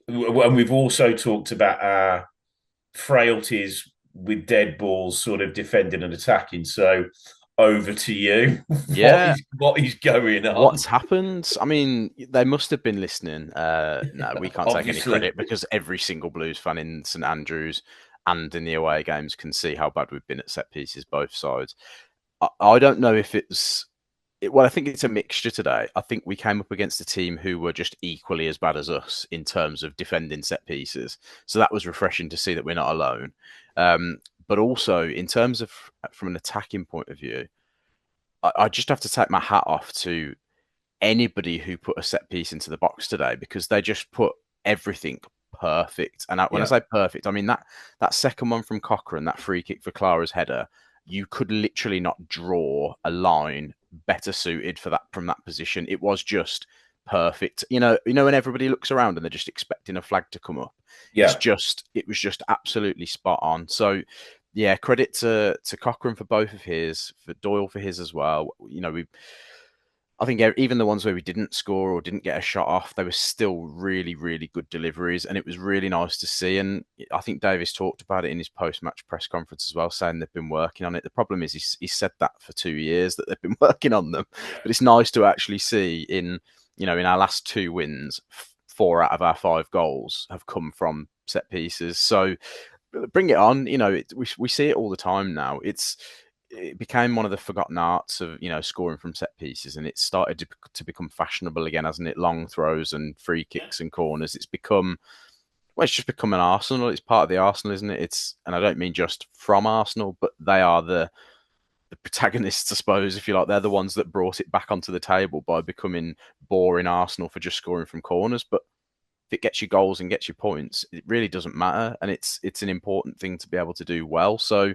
and we've also talked about our frailties with dead balls, sort of defending and attacking. So over to you. Yeah, What is going on? what's happened? I mean, they must have been listening. No, we can't take any Obviously, credit because every single Blues fan in St Andrews and in the away games can see how bad we've been at set pieces, both sides. I don't know if well, I think it's a mixture today. I think we came up against a team who were just equally as bad as us in terms of defending set pieces. So that was refreshing to see that we're not alone. But also, in terms of from an attacking point of view, I just have to take my hat off to anybody who put a set piece into the box today because they just put everything perfect. And when I yeah, say perfect, I mean that second one from Cochrane, that free kick for Clara's header, you could literally not draw a line better suited for that from that position. It was just perfect. When everybody looks around and they're just expecting a flag to come up. yeah. It was just absolutely spot on. So yeah, credit to Cochrane for both of his, for Doyle for his as well. I think even the ones where we didn't score or didn't get a shot off, they were still really, really good deliveries, and it was really nice to see. And I think Davis talked about it in his post-match press conference as well, saying they've been working on it. The problem is he said that for 2 years that they've been working on them, but it's nice to actually see in our last two wins, 4 out of our 5 goals have come from set pieces. So bring it on. We see it all the time now. It became one of the forgotten arts of scoring from set pieces, and it started to become fashionable again, hasn't it? Long throws and free kicks and corners. It's just become an Arsenal. It's part of the Arsenal, isn't it? And I don't mean just from Arsenal, but they are the protagonists, I suppose, if you like. They're the ones that brought it back onto the table by becoming boring Arsenal for just scoring from corners. But if it gets you goals and gets you points, it really doesn't matter, and it's an important thing to be able to do well. So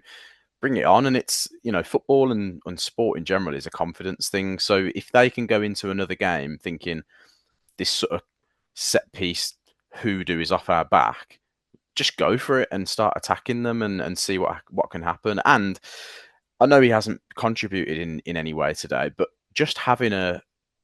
bring it on. And it's football and sport in general is a confidence thing. So if they can go into another game thinking this sort of set piece hoodoo is off our back, just go for it and start attacking them and see what can happen. And I know he hasn't contributed in any way today, but just having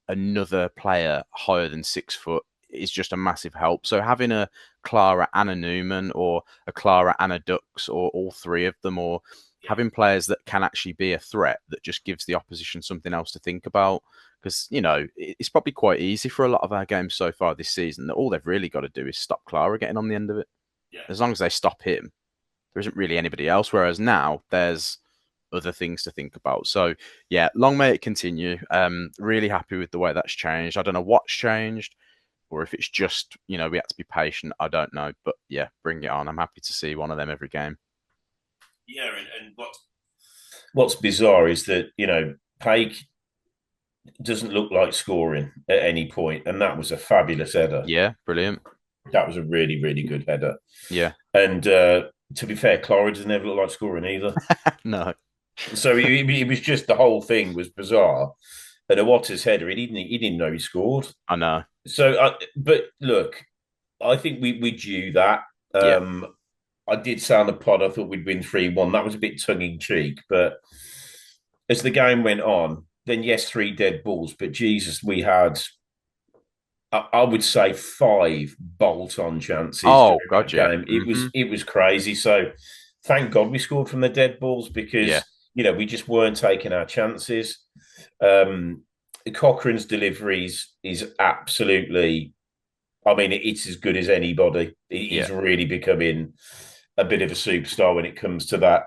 another player higher than 6 foot is just a massive help. So having a Clara and a Newman, or a Clara and a Dux, or all three of them, or having players that can actually be a threat that just gives the opposition something else to think about. Because, it's probably quite easy for a lot of our games so far this season that all they've really got to do is stop Clara getting on the end of it. Yeah. As long as they stop him, there isn't really anybody else. Whereas now there's other things to think about. So yeah, long may it continue. Really happy with the way that's changed. I don't know what's changed, or if it's just we had to be patient. I don't know, but yeah, bring it on. I'm happy to see one of them every game. Yeah, and what's bizarre is that Paik doesn't look like scoring at any point, and that was a fabulous header. Yeah, brilliant. That was a really, really good header. Yeah, And to be fair, Clara doesn't ever look like scoring either. no, So it was just the whole thing was bizarre. And a Waters header, he didn't know he scored. I know. So, but look, I think we due that. Yeah, I did say on the pod I thought we'd win 3-1. That was a bit tongue in cheek, but as the game went on, then yes, 3 dead balls, but Jesus, we had I would say 5 bolt-on chances oh during god, that yeah. game. It was crazy. So thank God we scored from the dead balls Yeah, because we just weren't taking our chances. Um, Cochrane's deliveries is absolutely. I mean, it's as good as anybody. He's yeah, really becoming a bit of a superstar when it comes to that.